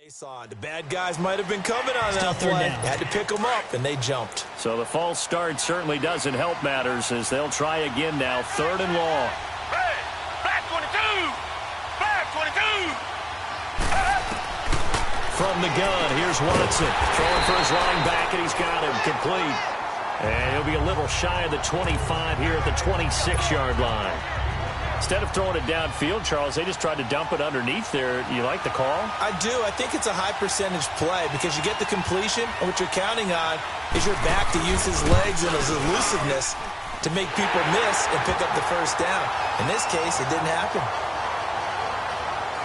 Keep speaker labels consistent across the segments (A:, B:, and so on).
A: The bad guys might have been coming on that play. Had to pick them up, and they jumped.
B: So the false start certainly doesn't help matters as they'll try again now. 3rd and long.
C: Hey, back 22! Back 22!
B: From the gun, here's Watson. Throwing for his line back, and he's got him complete. And he'll be a little shy of the 25 here at the 26-yard line. Instead of throwing it downfield, Charles, they just tried to dump it underneath there. You like the call?
A: I do. I think it's a high-percentage play because you get the completion, and what you're counting on is your back to use his legs and his elusiveness to make people miss and pick up the first down. In this case, it didn't happen.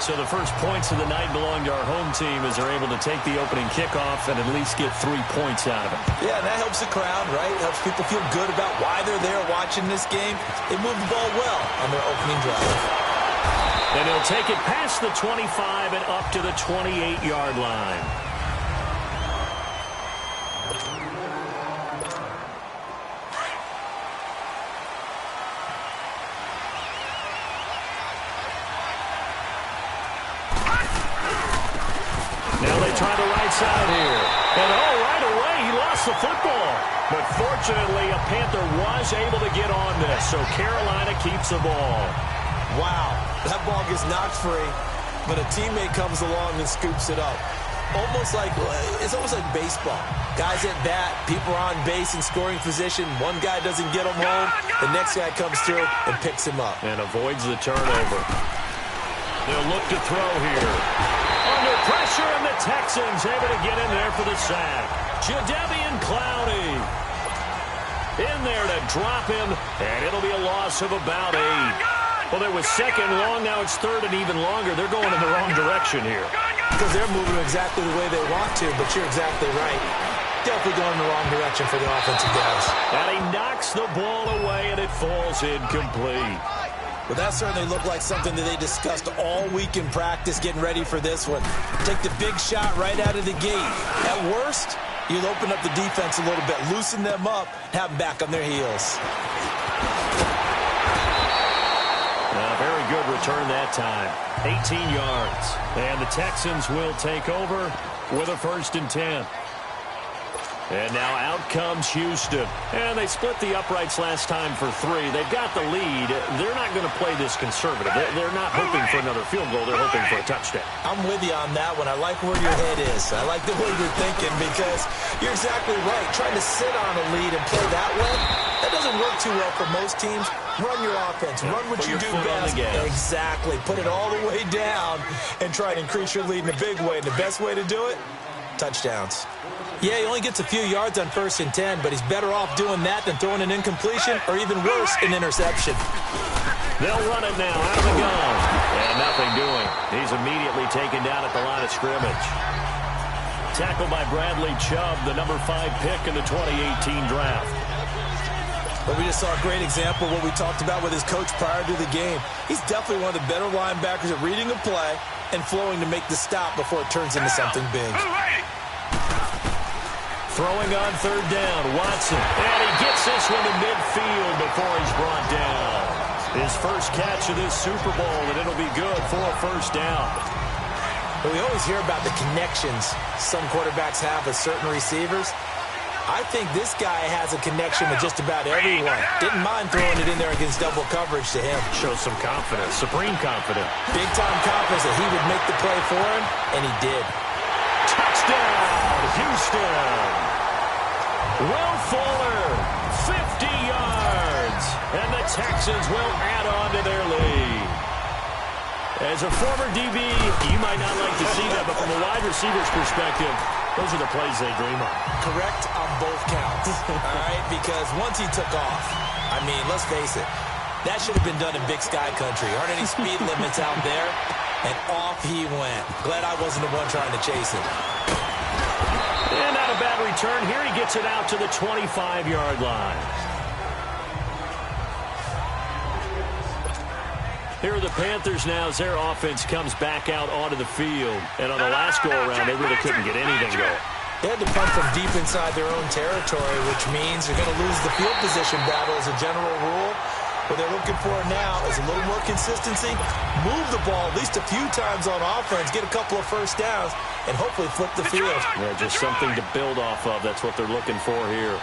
B: So the first points of the night belong to our home team as they're able to take the opening kickoff and at least get 3 points out of it.
A: Yeah, and that helps the crowd, right? Helps people feel good about why they're there watching this game. They moved the ball well on their opening drive.
B: And he'll take it past the 25 and up to the 28-yard line. Now they try the right side here. And right away, he lost the football. But fortunately, a Panther was able to get on this, so Carolina keeps the ball.
A: Wow, that ball gets knocked free, but a teammate comes along and scoops it up. It's almost like baseball. Guys at bat, people are on base in scoring position. One guy doesn't get him home. The next guy comes through and picks him up.
B: And avoids the turnover. They'll look to throw here. Under pressure, and the Texans able to get in there for the sack. Jadeveon Clowney in there to drop him, and it'll be a loss of about 8. Well, there was 2nd long, now it's 3rd and even longer. They're going in the wrong direction here.
A: Because they're moving exactly the way they want to, but you're exactly right. Definitely going in the wrong direction for the offensive guys.
B: And he knocks the ball away, and it falls incomplete.
A: Well, that certainly looked like something that they discussed all week in practice getting ready for this one. Take the big shot right out of the gate. At worst, you'll open up the defense a little bit, loosen them up, have them back on their heels.
B: Very good return that time. 18 yards. And the Texans will take over with a 1st and 10. And now out comes Houston. And they split the uprights last time for 3. They've got the lead. They're not going to play this conservative. They're not hoping for another field goal. They're hoping for a touchdown.
A: I'm with you on that one. I like where your head is. I like the way you're thinking because you're exactly right. Trying to sit on a lead and play that way, that doesn't work too well for most teams. Run your offense. Run what you do best. Exactly. Put it all the way down and try to increase your lead in a big way. And the best way to do it, touchdowns. Yeah, he only gets a few yards on 1st and 10, but he's better off doing that than throwing an incompletion or even worse, an interception.
B: They'll run it now out of the gun. And nothing doing. He's immediately taken down at the line of scrimmage. Tackled by Bradley Chubb, the number 5 pick in the 2018 draft.
A: But we just saw a great example of what we talked about with his coach prior to the game. He's definitely one of the better linebackers at reading a play and flowing to make the stop before it turns into something big.
B: Throwing on 3rd down, Watson. And he gets this one to midfield before he's brought down. His first catch of this Super Bowl, and it'll be good for a 1st down.
A: But we always hear about the connections some quarterbacks have with certain receivers. I think this guy has a connection with just about everyone. Didn't mind throwing it in there against double coverage to him.
B: Shows some confidence, supreme confidence.
A: Big-time confidence that he would make the play for him, and he did.
B: Touchdown, Houston. Will Fuller, 50 yards, and the Texans will add on to their lead. As a former DB, you might not like to see that, but from a wide receiver's perspective, those are the plays they dream of.
A: Correct on both counts, all right? Because once he took off, I mean, let's face it, that should have been done in Big Sky Country. Aren't any speed limits out there? And off he went. Glad I wasn't the one trying to chase him.
B: And not a bad return. Here he gets it out to the 25-yard line. Here are the Panthers now as their offense comes back out onto the field. And on the last go-around, they really couldn't get anything going.
A: They had to punt from deep inside their own territory, which means they're going to lose the field position battle as a general rule. What they're looking for now is a little more consistency, move the ball at least a few times on offense, get a couple of first downs, and hopefully flip the field.
B: Yeah, just something to build off of. That's what they're looking for here.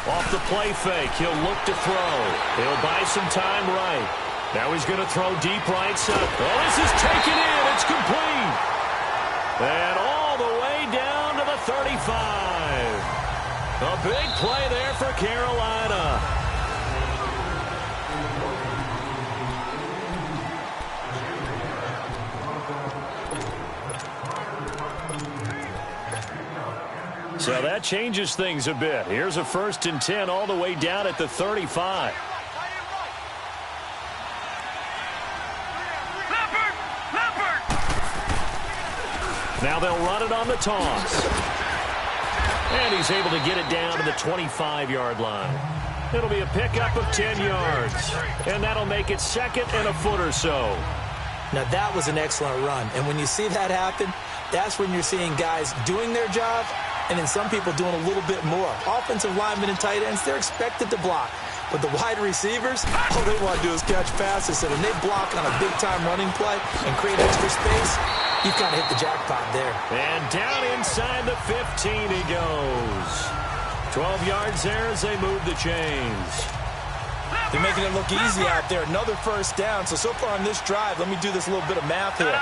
B: Off the play fake, he'll look to throw. He'll buy some time right. Now he's going to throw deep right side. Oh, this is taken in. It's complete. And all the way down to the 35. A big play there for Carolina. So that changes things a bit. Here's a 1st and 10 all the way down at the 35. Now they'll run it on the toss. And he's able to get it down to the 25-yard line. It'll be a pickup of 10 yards. And that'll make it 2nd and a foot or so.
A: Now that was an excellent run. And when you see that happen, that's when you're seeing guys doing their job and then some people doing a little bit more. Offensive linemen and tight ends, they're expected to block. But the wide receivers, all they want to do is catch passes. So when they block on a big-time running play and create extra space, you've kind of hit the jackpot there.
B: And down inside the 15 he goes. 12 yards there as they move the chains.
A: They're making it look easy out there. Another first down. So far on this drive, let me do this little bit of math here.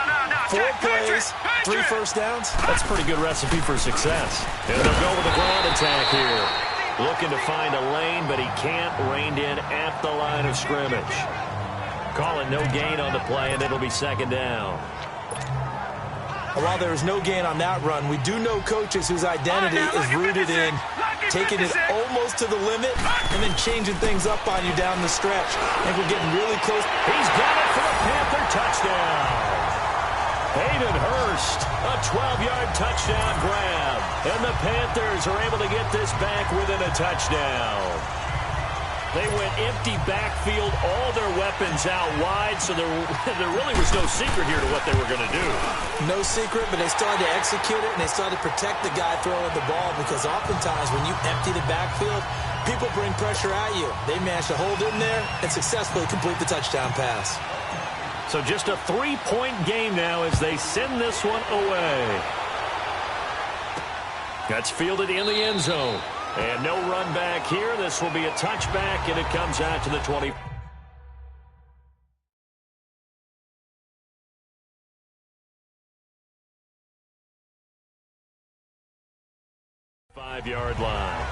A: 4 plays, 3 first downs.
B: That's a pretty good recipe for success. And they'll go with a ground attack here. Looking to find a lane, but he can't. Reined in at the line of scrimmage. Calling no gain on the play, and it'll be 2nd down.
A: While there is no gain on that run, we do know coaches whose identity is rooted in taking it almost to the limit and then changing things up on you down the stretch. I think we're getting really close.
B: He's got it for a Panther touchdown. Hayden Hurst, a 12-yard touchdown grab. And the Panthers are able to get this back within a touchdown. They went empty backfield, all their weapons out wide, so there really was no secret here to what they were going to do.
A: No secret, but they still had to execute it, and they still had to protect the guy throwing the ball, because oftentimes when you empty the backfield, people bring pressure at you. They managed to hold in there and successfully complete the touchdown pass.
B: So just a 3-point game now as they send this one away. That's fielded in the end zone. And no run back here. This will be a touchback, and it comes out to the 20. 5-yard line.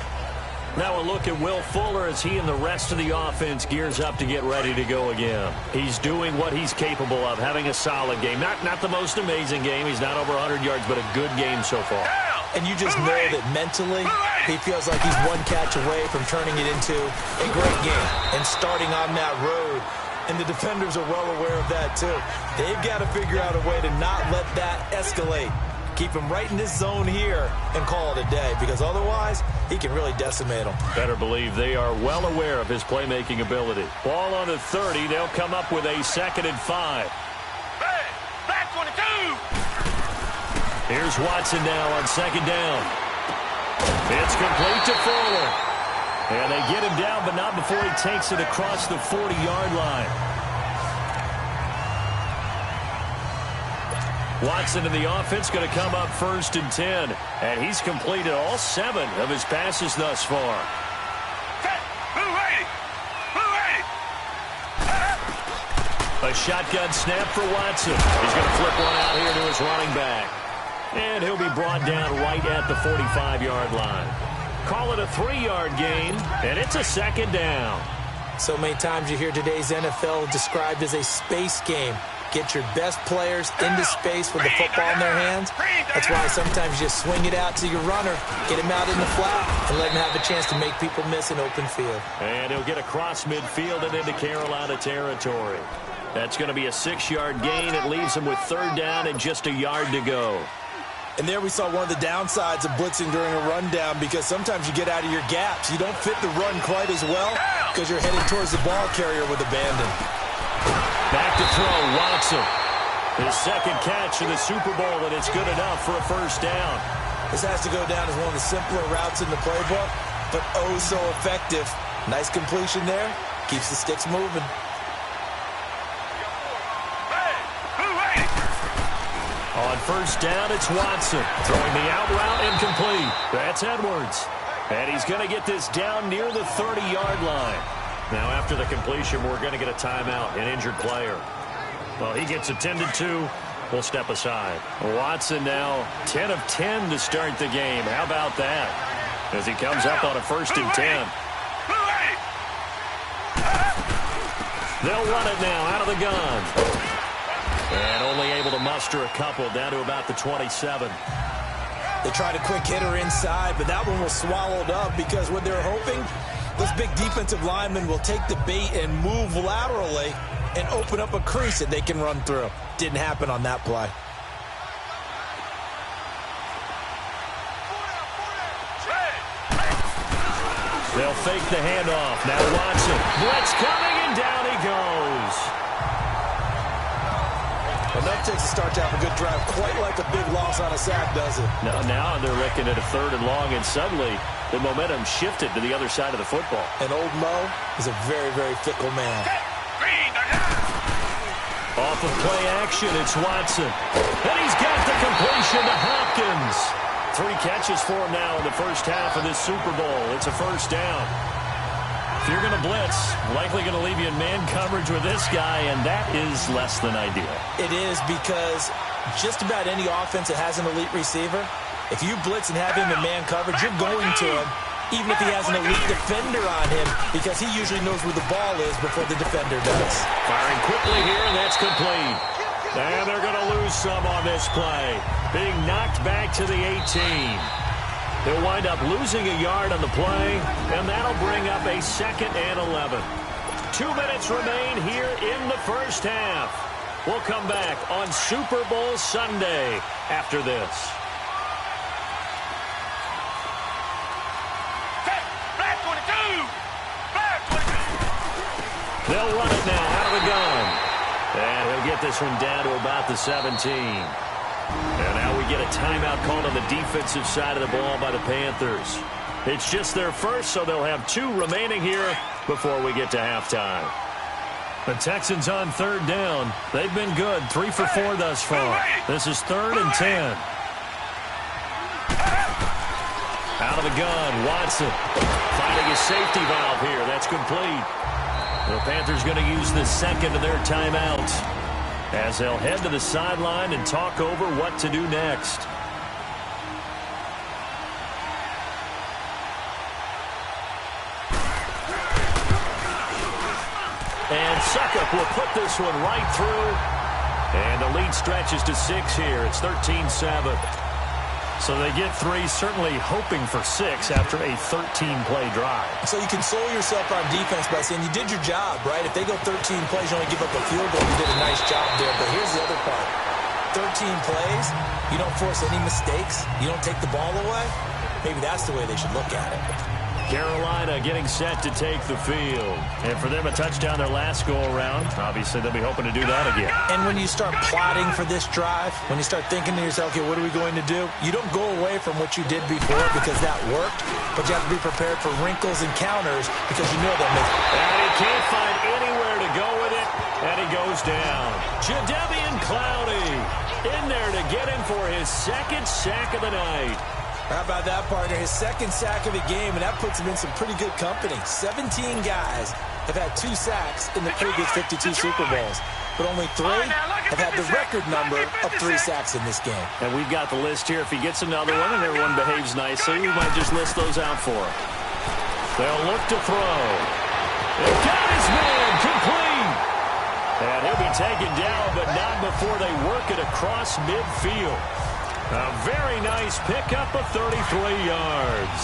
B: Now a look at Will Fuller as he and the rest of the offense gears up to get ready to go again. He's doing what he's capable of, having a solid game. Not the most amazing game. He's not over 100 yards, but a good game so far.
A: And you just know that mentally he feels like he's one catch away from turning it into a great game and starting on that road. And the defenders are well aware of that too. They've got to figure out a way to not let that escalate. Keep him right in this zone here and call it a day, because otherwise he can really decimate them.
B: Better believe they are well aware of his playmaking ability. Ball on the 30. They'll come up with a 2nd and 5.
C: Hey, back 22.
B: Here's Watson now on 2nd down. It's complete to Fuller. And they get him down, but not before he takes it across the 40-yard line. Watson in the offense going to come up 1st and 10. And he's completed all 7 of his passes thus far. A shotgun snap for Watson. He's going to flip one out here to his running back. And he'll be brought down right at the 45-yard line. Call it a 3-yard gain, and it's a 2nd down.
A: So many times you hear today's NFL described as a space game. Get your best players into space with the football in their hands. That's why sometimes you just swing it out to your runner, get him out in the flat, and let him have a chance to make people miss an open field.
B: And he'll get across midfield and into Carolina territory. That's going to be a 6-yard gain. It leaves him with 3rd down and just a yard to go.
A: And there we saw one of the downsides of blitzing during a rundown, because sometimes you get out of your gaps. You don't fit the run quite as well because you're heading towards the ball carrier with abandon.
B: Back to throw, Watson. His 2nd catch in the Super Bowl, and it's good enough for a 1st down.
A: This has to go down as one of the simpler routes in the playbook, but oh so effective Nice completion there. Keeps the sticks moving.
B: On first down, it's Watson. Throwing the out route incomplete. That's Edwards. And he's going to get this down near the 30-yard line. Now, after the completion, we're going to get a timeout, an injured player. Well, he gets attended to. We'll step aside. Watson now 10 of 10 to start the game. How about that? As he comes up on a 1st and 10. They'll run it now out of the gun. And only able to muster a couple down to about the 27.
A: They tried a quick hitter inside, but that one was swallowed up because what they're hoping, those big defensive linemen will take the bait and move laterally and open up a crease that they can run through. Didn't happen on that play.
B: They'll fake the handoff. Now Watson. Blitz coming, and down he goes.
A: Well, that takes a start to have a good drive. Quite like a big loss on a sack, does it?
B: Now they're looking at a 3rd and long, and suddenly the momentum shifted to the other side of the football.
A: And old Mo is a very, very fickle man.
B: Off of play action, it's Watson. And he's got the completion to Hopkins. 3 catches for him now in the first half of this Super Bowl. It's a 1st down. If you're going to blitz, likely going to leave you in man coverage with this guy, and that is less than ideal.
A: It is, because just about any offense that has an elite receiver, if you blitz and have him in man coverage, you're going to him, even if he has an elite defender on him, because he usually knows where the ball is before the defender does.
B: Firing quickly here, and that's complete. And they're going to lose some on this play. Being knocked back to the 18. They'll wind up losing a yard on the play, and that'll bring up a 2nd and 11. 2 minutes remain here in the first half. We'll come back on Super Bowl Sunday after this. They'll run it now out of the gun. And he'll get this one down to about the 17. And now we get a timeout called on the defensive side of the ball by the Panthers. It's just their first, so they'll have 2 remaining here before we get to halftime. The Texans on 3rd down. They've been good, 3 for 4 thus far. This is 3rd and 10. Out of the gun, Watson finding his safety valve here. That's complete. The Panthers going to use the 2nd of their timeouts as they'll head to the sideline and talk over what to do next. And Suckup will put this one right through. And the lead stretches to 6 here. It's 13-7. So they get 3, certainly hoping for 6 after a 13-play drive.
A: So you console yourself on defense by saying you did your job, right? If they go 13 plays, you only give up a field goal, you did a nice job there. But here's the other part. 13 plays, you don't force any mistakes, you don't take the ball away. Maybe that's the way they should look at it.
B: Carolina getting set to take the field. And for them, a touchdown their last go-around. Obviously, they'll be hoping to do that again.
A: And when you start plotting for this drive, when you start thinking to yourself, okay, what are we going to do? You don't go away from what you did before because that worked, but you have to be prepared for wrinkles and counters because you know that makes.
B: And he can't find anywhere to go with it, and he goes down. Jadeveon Clowney in there to get him for his 2nd sack of the night.
A: How about that, partner? His 2nd sack of the game, and that puts him in some pretty good company. 17 guys have had 2 sacks in the previous 52 Super Bowls, but only 3 have had the record number of 3 sacks in this game.
B: And we've got the list here. If he gets another one and everyone behaves nicely, we might just list those out for him. They'll look to throw. They've got his man complete. And he'll be taken down, but not before they work it across midfield. A very nice pickup of 33 yards.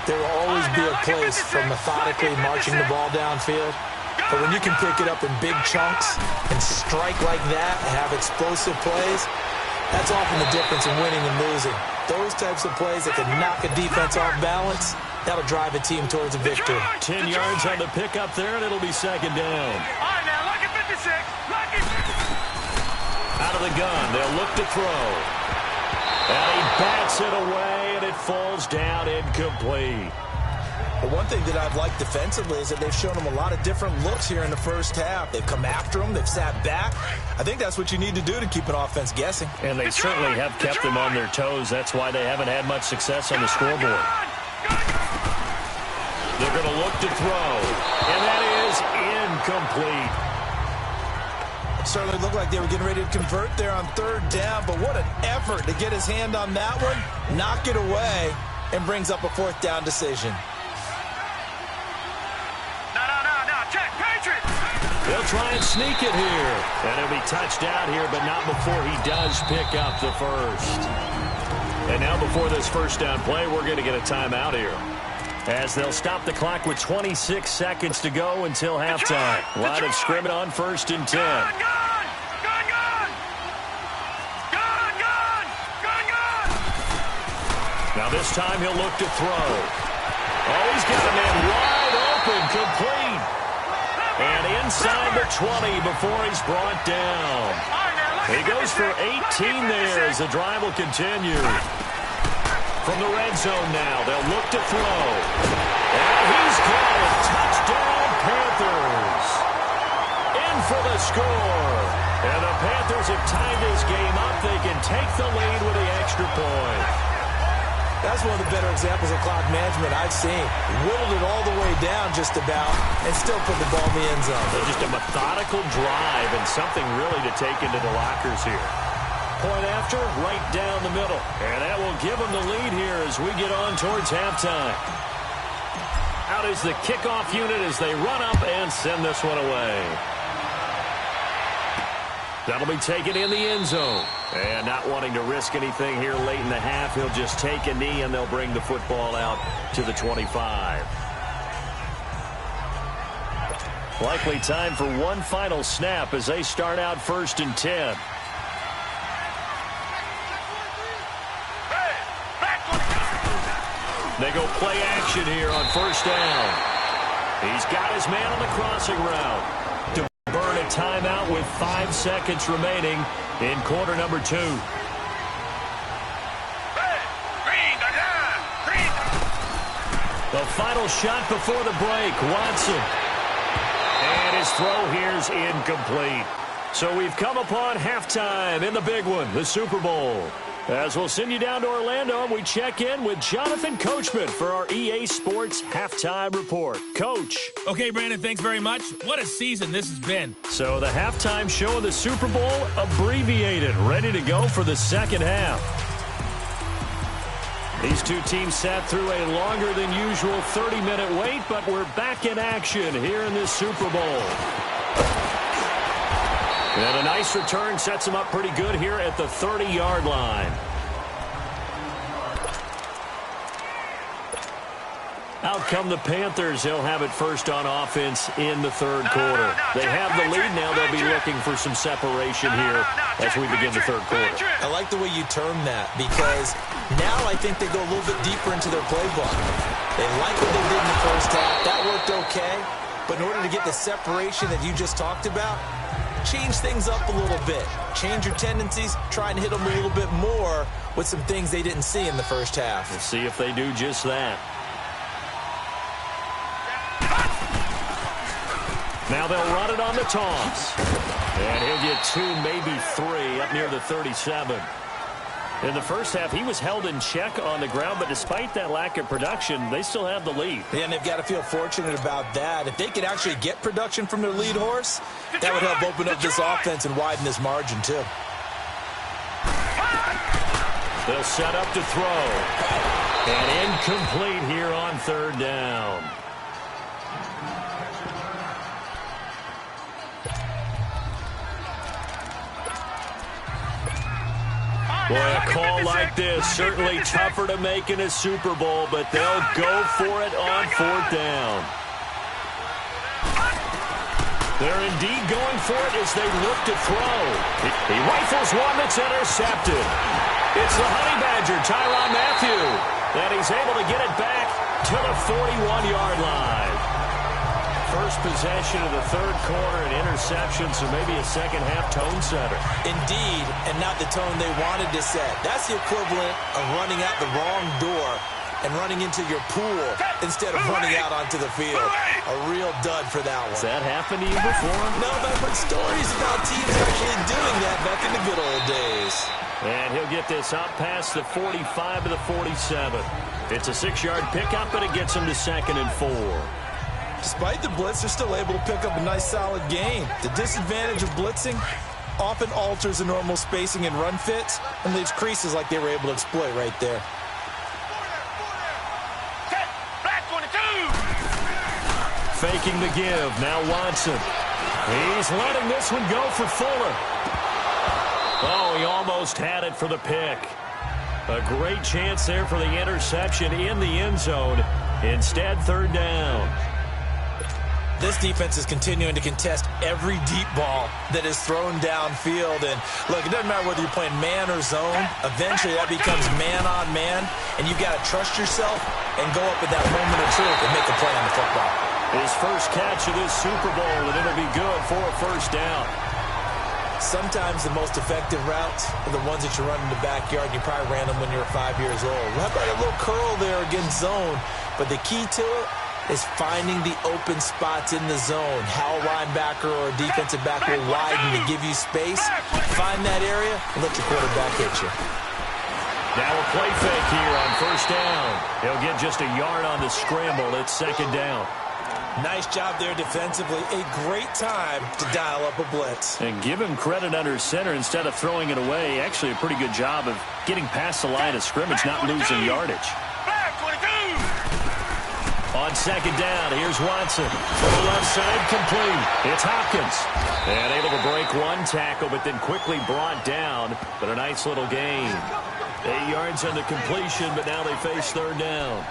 A: There will always be a place for methodically marching the ball downfield. But when you can pick it up in big chunks and strike like that and have explosive plays, that's often the difference in winning and losing. Those types of plays that can knock a defense off balance, that'll drive a team towards a victory.
B: 10 yards on the pickup there, and it'll be 2nd down.
C: All right, now, look at 56. Look at.
B: Out of the gun, they'll look to throw. And he bats it away, and it falls down incomplete.
A: But one thing that I've liked defensively is that they've shown them a lot of different looks here in the first half. They've come after them. They've sat back. I think that's what you need to do to keep an offense guessing.
B: And they certainly have kept them on their toes. That's why they haven't had much success on the scoreboard. They're going to look to throw. And that is incomplete.
A: It certainly looked like they were getting ready to convert there on third down, but what an effort to get his hand on that one, knock it away, and brings up a fourth down decision.
C: No, check, Patriots!
B: They'll try and sneak it here. And he'll be touched out here, but not before he does pick up the first. And now before this first down play, we're going to get a timeout here, as they'll stop the clock with 26 seconds to go until halftime. Line of scrimmage on 1st and 10. Now this time he'll look to throw. Oh, he's got a man wide open, complete. And inside the 20 before he's brought down. He goes for 18 there as the drive will continue. From the red zone now, they'll look to throw. And he's got it. Touchdown, Panthers. In for the score. And the Panthers have tied this game up. They can take the lead with the extra point.
A: That's one of the better examples of clock management I've seen. Whittled it all the way down just about and still put the ball in the end zone.
B: Just a methodical drive and something really to take into the lockers here. Point after, right down the middle. And that will give them the lead here as we get on towards halftime. Out is the kickoff unit as they run up and send this one away. That'll be taken in the end zone. And not wanting to risk anything here late in the half, he'll just take a knee and they'll bring the football out to the 25. Likely time for one final snap as they start out 1st and 10. They go play action here on 1st down. He's got his man on the crossing route. To burn a timeout with 5 seconds remaining in quarter number 2. The final shot before the break, Watson. And his throw here's incomplete. So we've come upon halftime in the big one, the Super Bowl. As we'll send you down to Orlando, we check in with Jonathan Coachman for our EA Sports Halftime Report. Coach.
D: Okay, Brandon, thanks very much. What a season this has been.
B: So the halftime show of the Super Bowl abbreviated, ready to go for the second half. These two teams sat through a longer than usual 30-minute wait, but we're back in action here in this Super Bowl. And a nice return sets them up pretty good here at the 30-yard line. Out come the Panthers. They'll have it first on offense in the third quarter. They have the lead now. They'll be looking for some separation here as we begin the third quarter.
A: I like the way you term that because now I think they go a little bit deeper into their playbook. They like what they did in the first half. That worked okay. But in order to get the separation that you just talked about, change things up a little bit. Change your tendencies. Try and hit them a little bit more with some things they didn't see in the first half.
B: We'll see if they do just that. Now they'll run it on the toss. And he'll get 2, maybe 3 up near the 37. In the first half, he was held in check on the ground, but despite that lack of production, they still have the lead.
A: Yeah, and they've got to feel fortunate about that. If they could actually get production from their lead horse, that would help open up this offense and widen this margin, too.
B: They'll set up to throw. And incomplete here on 3rd down. Boy, a call like this, certainly tougher to make in a Super Bowl, but they'll go for it on 4th down. They're indeed going for it as they look to throw. He rifles one that's intercepted. It's the Honey Badger, Tyrann Mathieu, and he's able to get it back to the 41-yard line. First possession of the third quarter, an interception, so maybe a second-half tone setter.
A: Indeed, and not the tone they wanted to set. That's the equivalent of running out the wrong door and running into your pool instead of running out onto the field. A real dud for that one.
B: Has that happened to you before?
A: No, but I've heard stories about teams actually doing that back in the good old days.
B: And he'll get this up past the 45 to the 47. It's a 6-yard pickup, but it gets him to 2nd and 4.
A: Despite the blitz, they're still able to pick up a nice, solid gain. The disadvantage of blitzing often alters the normal spacing and run fits and leaves creases like they were able to exploit right there.
B: Faking the give. Now Watson. He's letting this one go for Fuller. Oh, he almost had it for the pick. A great chance there for the interception in the end zone. Instead, 3rd down.
A: This defense is continuing to contest every deep ball that is thrown downfield. And, look, it doesn't matter whether you're playing man or zone. Eventually, that becomes man-on-man. And you've got to trust yourself and go up at that moment of truth and make a play on the football.
B: His first catch of this Super Bowl, and it'll be good for a 1st down.
A: Sometimes the most effective routes are the ones that you run in the backyard. You probably ran them when you were 5 years old. How about a little curl there against zone? But the key to it is finding the open spots in the zone. How a linebacker or a defensive back will widen to give you space. Find that area and let your quarterback hit you.
B: Now a play fake here on 1st down. He'll get just a yard on the scramble. It's 2nd down.
A: Nice job there defensively. A great time to dial up a blitz.
B: And give him credit under center instead of throwing it away. Actually a pretty good job of getting past the line of scrimmage, not losing yardage. On 2nd down, here's Watson. For the left side, complete. It's Hopkins. And able to break one tackle, but then quickly brought down. But a nice little gain. 8 yards on the completion, but now they face 3rd down.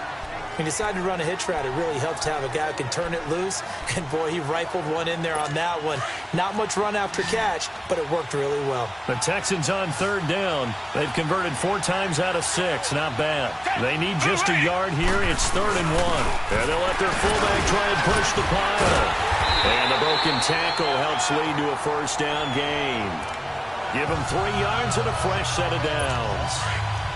A: He decided to run a hitch route. It really helps to have a guy who can turn it loose. And, boy, he rifled one in there on that one. Not much run after catch, but it worked really well.
B: The Texans on 3rd down. They've converted 4 times out of 6. Not bad. They need just a yard here. It's 3rd and 1. And they'll let their fullback try and push the pile. And the broken tackle helps lead to a 1st down gain. Give them 3 yards and a fresh set of downs.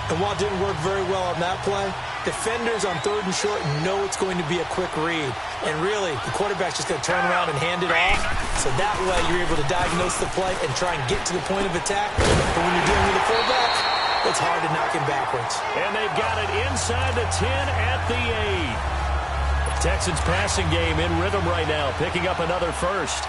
A: And while it didn't work very well on that play, defenders on 3rd and short know it's going to be a quick read. And really, the quarterback's just going to turn around and hand it off. So that way, you're able to diagnose the play and try and get to the point of attack. But when you're dealing with a fullback, it's hard to knock him backwards.
B: And they've got it inside the 10 at the 8. Texans passing game in rhythm right now, picking up another 1st.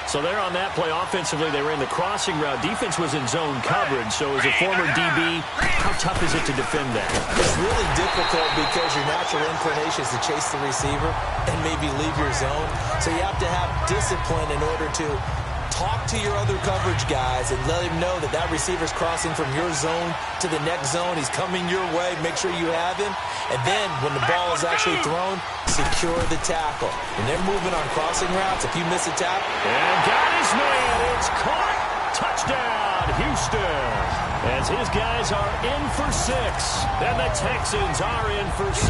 B: So there on that play, offensively, they ran the crossing route. Defense was in zone coverage, so as a former DB, how tough is it to defend that?
A: It's really difficult because your natural inclination is to chase the receiver and maybe leave your zone. So you have to have discipline in order to talk to your other coverage guys and let him know that that receiver's crossing from your zone to the next zone. He's coming your way. Make sure you have him. And then when the ball is actually thrown, secure the tackle. When they're moving on crossing routes, if you miss a tackle.
B: And got his man. It's caught. Touchdown, Houston. As his guys are in for 6. And the Texans are in for 6.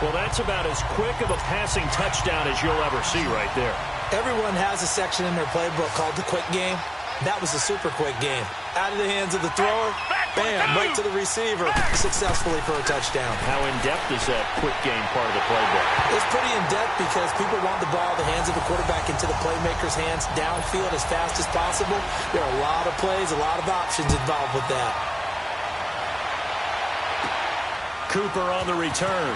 B: Well, that's about as quick of a passing touchdown as you'll ever see right there.
A: Everyone has a section in their playbook called the quick game. That was a super quick game. Out of the hands of the thrower, bam, right to the receiver, successfully for a touchdown.
B: How in-depth is that quick game part of the playbook?
A: It's pretty in-depth because people want the ball in the hands of the quarterback into the playmaker's hands downfield as fast as possible. There are a lot of plays, a lot of options involved with that.
B: Cooper on the return.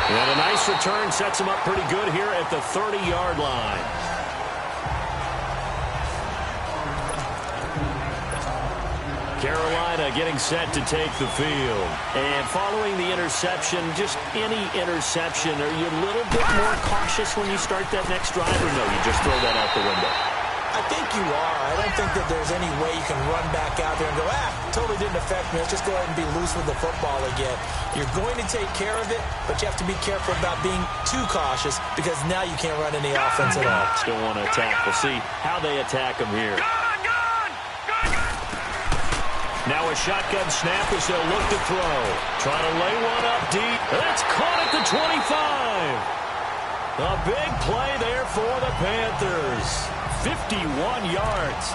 B: And a nice return sets him up pretty good here at the 30-yard line. Carolina getting set to take the field. And following the interception, just any interception, are you a little bit more cautious when you start that next drive, or no, you just throw that out the window?
A: I think you are. I don't think that there's any way you can run back out there and go, totally didn't affect me. Let's just go ahead and be loose with the football again. You're going to take care of it, but you have to be careful about being too cautious because now you can't run any offense at all.
B: Still want to attack. We'll see how they attack them here. Now a shotgun snap as they'll look to throw. Trying to lay one up deep. That's caught at the 25. A big play there for the Panthers. 51 yards.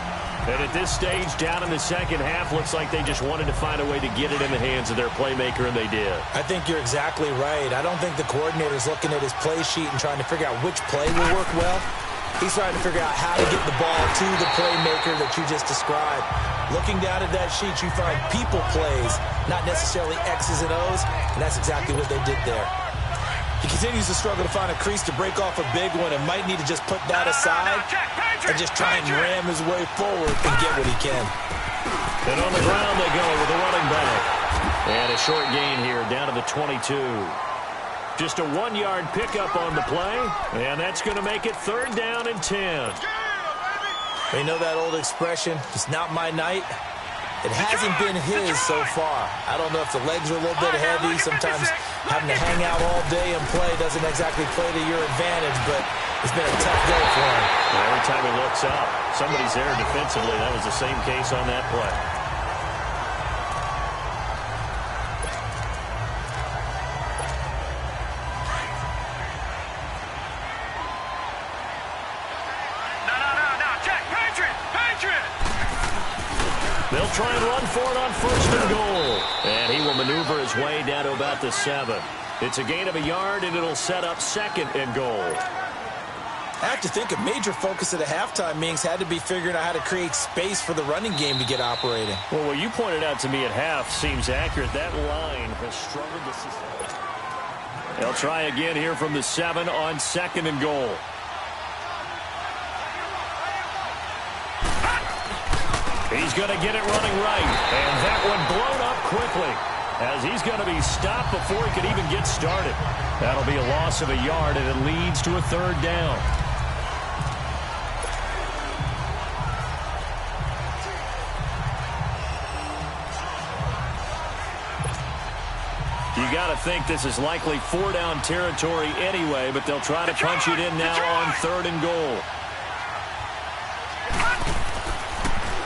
B: And at this stage, down in the second half, looks like they just wanted to find a way to get it in the hands of their playmaker, and they did.
A: I think you're exactly right. I don't think the coordinator's looking at his play sheet and trying to figure out which play will work well. He's trying to figure out how to get the ball to the playmaker that you just described. Looking down at that sheet, you find people plays, not necessarily X's and O's, and that's exactly what they did there. He continues to struggle to find a crease to break off a big one and might need to just put that aside and just try and ram his way forward and get what he can.
B: And on the ground they go with a running back. And a short gain here down to the 22. Just a 1-yard pickup on the play, and that's going to make it 3rd down and 10.
A: You know that old expression, it's not my night? It hasn't been his so far. I don't know if the legs are a little bit heavy. Sometimes having to hang out all day and play doesn't exactly play to your advantage, but it's been a tough day for him.
B: Every time he looks up, somebody's there defensively. That was the same case on that play. They'll try and run for it on 1st and goal. And he will maneuver his way down to about the 7. It's a gain of a yard, and it'll set up 2nd and goal.
A: I have to think a major focus of the halftime meetings had to be figuring out how to create space for the running game to get operating.
B: Well, what you pointed out to me at half seems accurate. That line has struggled to sustain. They'll try again here from the 7 on 2nd and goal. He's going to get it running right. And that one blown up quickly as he's going to be stopped before he could even get started. That'll be a loss of a yard, and it leads to a 3rd down. You got to think this is likely 4-down territory anyway, but they'll try to punch it in now on 3rd and goal.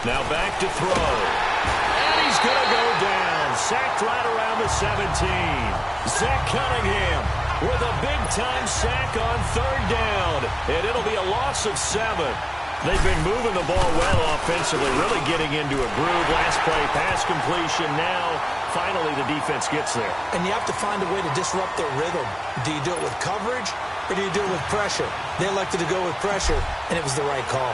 B: Now back to throw. And he's going to go down. Sacked right around the 17. Zach Cunningham with a big-time sack on 3rd down. And it'll be a loss of 7. They've been moving the ball well offensively, really getting into a groove. Last play, pass completion. Now, finally, the defense gets there.
A: And you have to find a way to disrupt their rhythm. Do you do it with coverage, or do you do it with pressure? They elected to go with pressure, and it was the right call.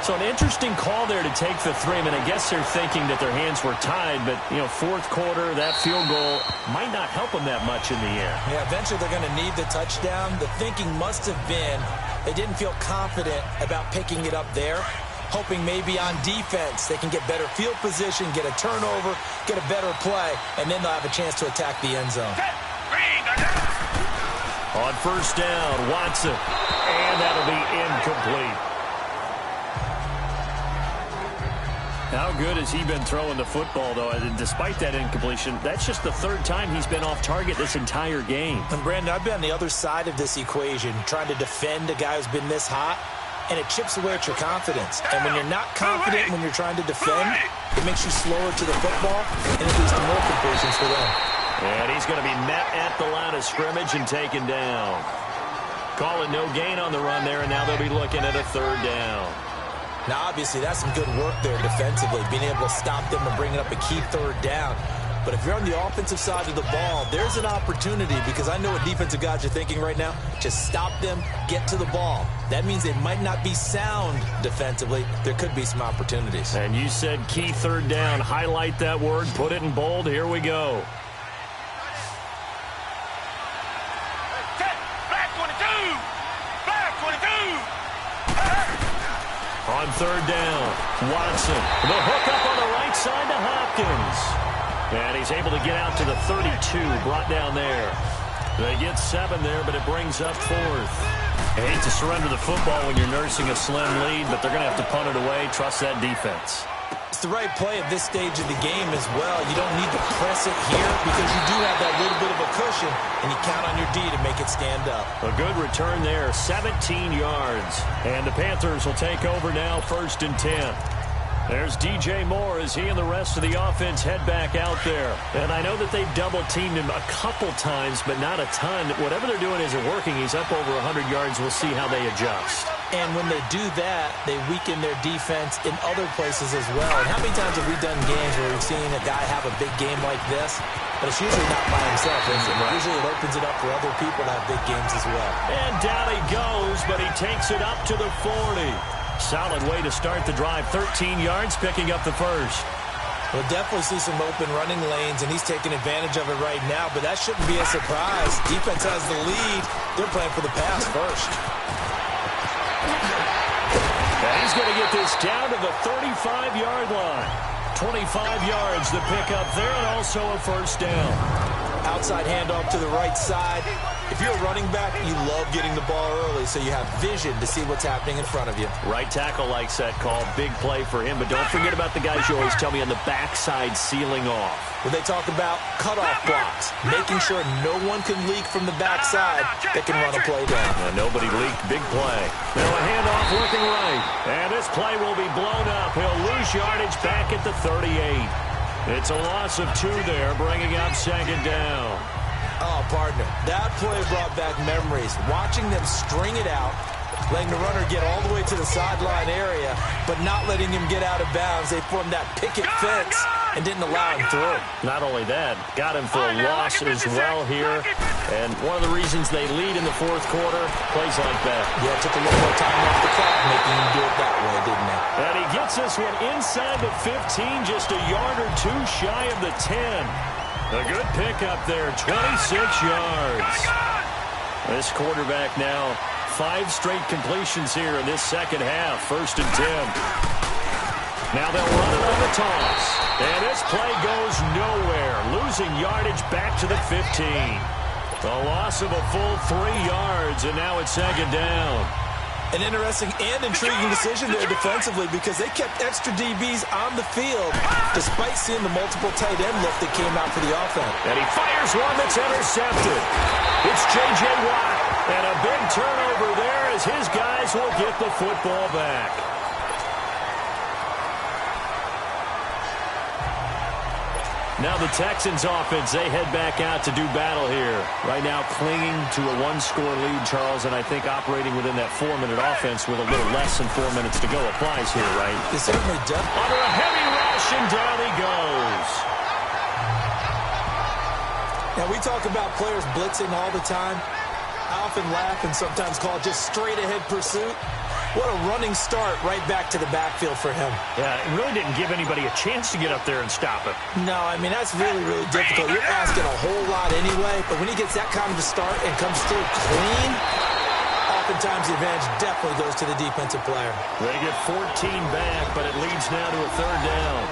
B: So an interesting call there to take the 3. I mean, I guess they're thinking that their hands were tied, but, 4th quarter, that field goal might not help them that much in the end.
A: Yeah, eventually they're going to need the touchdown. The thinking must have been they didn't feel confident about picking it up there, hoping maybe on defense they can get better field position, get a turnover, get a better play, and then they'll have a chance to attack the end zone.
B: On 1st down, Watson, and that'll be incomplete. How good has he been throwing the football, though? And despite that incompletion, that's just the 3rd time he's been off target this entire game.
A: And, Brandon, I've been on the other side of this equation, trying to defend a guy who's been this hot, and it chips away at your confidence. And when you're not confident when you're trying to defend, it makes you slower to the football, and it leads to more completions for them.
B: And he's going to be met at the line of scrimmage and taken down. Call it no gain on the run there, and now they'll be looking at a 3rd down.
A: Now, obviously, that's some good work there defensively, being able to stop them and bringing up a key 3rd down. But if you're on the offensive side of the ball, there's an opportunity, because I know what defensive guys are thinking right now. Just stop them, get to the ball. That means they might not be sound defensively. There could be some opportunities.
B: And you said key 3rd down. Highlight that word, put it in bold. Here we go. On 3rd down, Watson. The hook up on the right side to Hopkins. And he's able to get out to the 32, brought down there. They get 7 there, but it brings up 4th. I hate to surrender the football when you're nursing a slim lead, but they're going to have to punt it away. Trust that defense.
A: It's the right play at this stage of the game as well. You don't need to press it here because you do have that little bit of a cushion, and you count on your D to make it stand up.
B: A good return there, 17 yards. And the Panthers will take over now, 1st and 10. There's DJ Moore as he and the rest of the offense head back out there. And I know that they've double-teamed him a couple times, but not a ton. Whatever they're doing isn't working. He's up over 100 yards. We'll see how they adjust.
A: And when they do that, they weaken their defense in other places as well. And how many times have we done games where we've seen a guy have a big game like this? But it's usually not by himself, is it? Right. Usually it opens it up for other people to have big games as well.
B: And down he goes, but he takes it up to the 40. Solid way to start the drive. 13 yards, picking up the first.
A: We'll definitely see some open running lanes, and he's taking advantage of it right now, but that shouldn't be a surprise. Defense has the lead. They're playing for the pass first.
B: And he's going to get this down to the 35-yard line. 25 yards to pick up there, and also a first down.
A: Outside handoff to the right side. If you're a running back, you love getting the ball early so you have vision to see what's happening in front of you.
B: Right tackle likes that call. Big play for him. But don't forget about the guys you always tell me on the backside sealing off.
A: When they talk about cutoff blocks, making sure no one can leak from the backside that can run a play down.
B: Nobody leaked. Big play. Now a handoff looking right. And this play will be blown up. He'll lose yardage back at the 38. It's a loss of 2 there, bringing up second down.
A: Oh, partner, that play brought back memories. Watching them string it out, letting the runner get all the way to the sideline area, but not letting him get out of bounds. They formed that picket fence and didn't allow him through.
B: Not only that, got him for a loss as well here. And one of the reasons they lead in the fourth quarter, plays like that.
A: Yeah, it took a little more time off the clock, making him do it that way, didn't it?
B: And he gets this one inside the 15, just a yard or 2 shy of the 10. A good pickup there, 26 yards. This quarterback now, 5 straight completions here in this second half, 1st and 10. Now they'll run it on the toss. And this play goes nowhere, losing yardage back to the 15. A loss of a full 3 yards, and now it's second down.
A: An interesting and intriguing decision there defensively because they kept extra DBs on the field despite seeing the multiple tight end look that came out for the offense.
B: And he fires one that's intercepted. It's J.J. Watt. And a big turnover there as his guys will get the football back. Now the Texans offense, they head back out to do battle here. Right now clinging to a 1-score lead, Charles, and I think operating within that 4-minute offense with a little less than 4 minutes to go applies here, right?
A: It certainly does.
B: Under a heavy rush, and down he goes.
A: Now we talk about players blitzing all the time. I often laugh and sometimes call it just straight-ahead pursuit. What a running start right back to the backfield for him.
B: Yeah, it really didn't give anybody a chance to get up there and stop him.
A: No, I mean, that's really, really difficult. You're asking a whole lot anyway, but when he gets that kind of a start and comes through clean, oftentimes the advantage definitely goes to the defensive player.
B: They get 14 back, but it leads now to a 3rd down.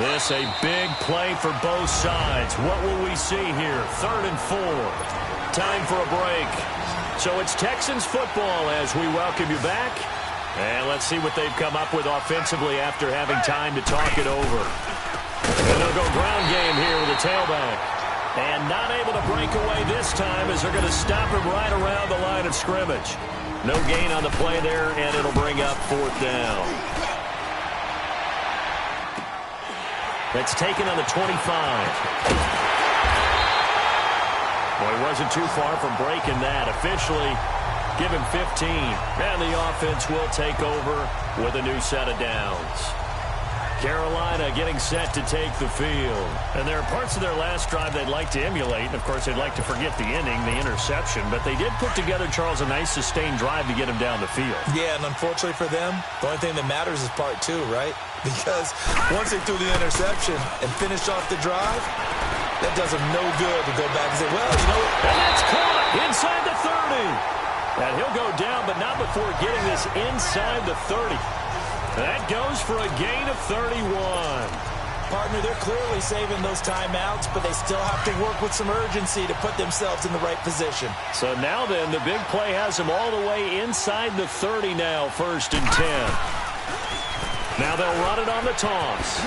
B: This a big play for both sides. What will we see here? 3rd and 4. Time for a break. So it's Texans football as we welcome you back. And let's see what they've come up with offensively after having time to talk it over. And they'll go ground game here with a tailback. And not able to break away this time as they're going to stop him right around the line of scrimmage. No gain on the play there, and it'll bring up 4th down. That's taken on the 25. Well, he wasn't too far from breaking that. Officially, give him 15. And the offense will take over with a new set of downs. Carolina getting set to take the field. And there are parts of their last drive they'd like to emulate. And, of course, they'd like to forget the inning, the interception. But they did put together, Charles, a nice sustained drive to get him down the field.
A: Yeah, and unfortunately for them, the only thing that matters is part 2, right? Because once they threw the interception and finished off the drive, that does them no good to go back and say, well, you know what?
B: And that's caught inside the 30. And he'll go down, but not before getting this inside the 30. That goes for a gain of 31.
A: Partner, they're clearly saving those timeouts, but they still have to work with some urgency to put themselves in the right position.
B: So now then, the big play has them all the way inside the 30 now, 1st and 10. Now they'll run it on the toss.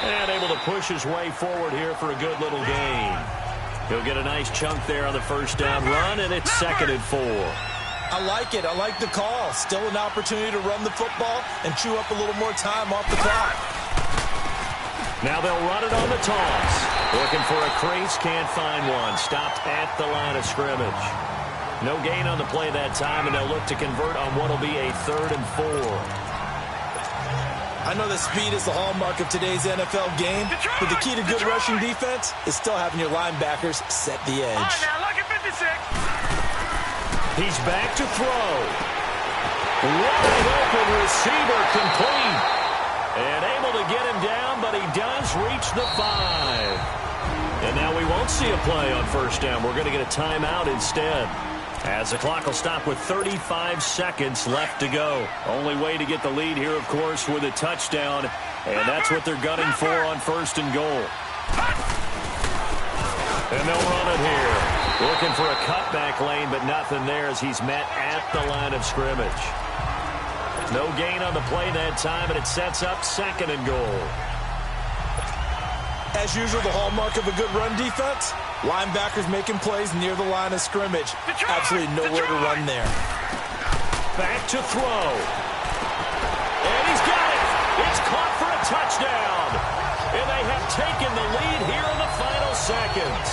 B: And able to push his way forward here for a good little gain. He'll get a nice chunk there on the 1st down run, and it's 2nd and 4.
A: I like it. I like the call. Still an opportunity to run the football and chew up a little more time off the clock.
B: Now they'll run it on the toss. Looking for a crease, can't find one. Stopped at the line of scrimmage. No gain on the play that time, and they'll look to convert on what will be a 3rd and 4.
A: I know that speed is the hallmark of today's NFL game, but the key to good rushing defense is still having your linebackers set the edge.
C: All right, now look at 56.
B: He's back to throw. Wide open receiver complete. And able to get him down, but he does reach the 5. And now we won't see a play on 1st down. We're going to get a timeout instead, as the clock will stop with 35 seconds left to go. Only way to get the lead here, of course, with a touchdown. And that's what they're gunning for on 1st and goal. And they'll run it here. Looking for a cutback lane, but nothing there as he's met at the line of scrimmage. No gain on the play that time, and it sets up 2nd and goal.
A: As usual, the hallmark of a good run defense, linebackers making plays near the line of scrimmage. Absolutely nowhere to run there.
B: Back to throw. And he's got it. It's caught for a touchdown. And they have taken the lead here in the final seconds.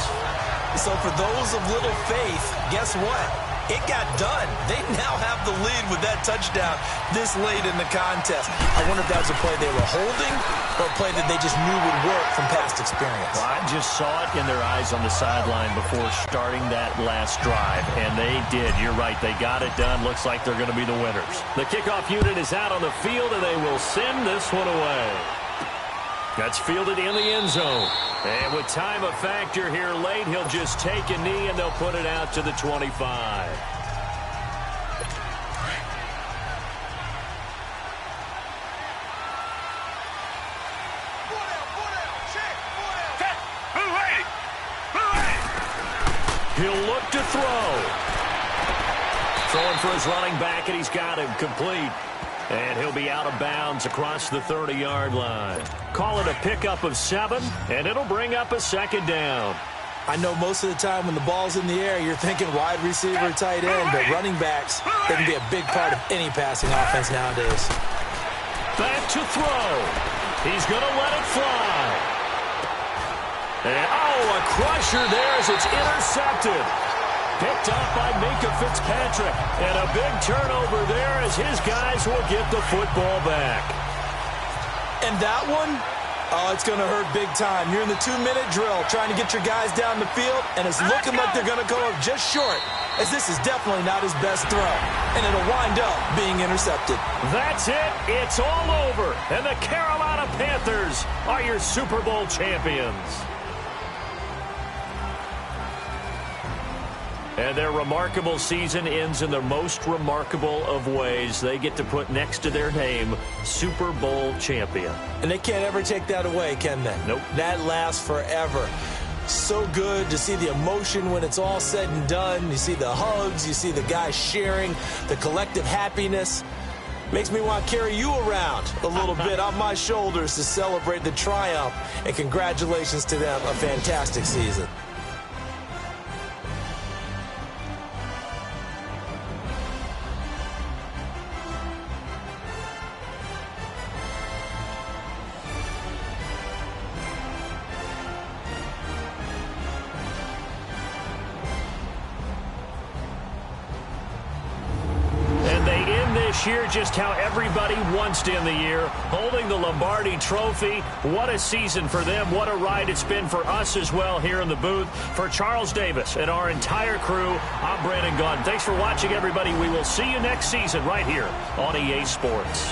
A: So for those of little faith, guess what? It got done. They now have the lead with that touchdown this late in the contest. I wonder if that was a play they were holding or a play that they just knew would work from past experience.
B: Well, I just saw it in their eyes on the sideline before starting that last drive, and they did. You're right. They got it done. Looks like they're going to be the winners. The kickoff unit is out on the field, and they will send this one away. That's fielded in the end zone. And with time a factor here late, he'll just take a knee, and they'll put it out to the 25. He'll look to throw. Throwing for his running back, and he's got him complete. And he'll be out of bounds across the 30-yard line. Call it a pickup of 7, and it'll bring up a 2nd down.
A: I know most of the time when the ball's in the air, you're thinking wide receiver, tight end, but running backs, they can be a big part of any passing offense nowadays.
B: Back to throw. He's going to let it fly. And, a crusher there as it's intercepted. Picked up by Minka Fitzpatrick. And a big turnover there as his guys will get the football back.
A: And that one, it's going to hurt big time. You're in the 2-minute drill trying to get your guys down the field, and it's looking like they're going to go up just short, as this is definitely not his best throw. And it'll wind up being intercepted.
B: That's it. It's all over. And the Carolina Panthers are your Super Bowl champions. And their remarkable season ends in the most remarkable of ways. They get to put next to their name, Super Bowl champion.
A: And they can't ever take that away, can they?
B: Nope.
A: That lasts forever. So good to see the emotion when it's all said and done. You see the hugs, you see the guys sharing, the collective happiness. Makes me want to carry you around a little bit on my shoulders to celebrate the triumph. And congratulations to them, a fantastic season.
B: This year, just how everybody wants to end the year, holding the Lombardi Trophy. What a season for them. What a ride it's been for us as well here in the booth. For Charles Davis and our entire crew, I'm Brandon Gunn. Thanks for watching, everybody. We will see you next season right here on EA Sports.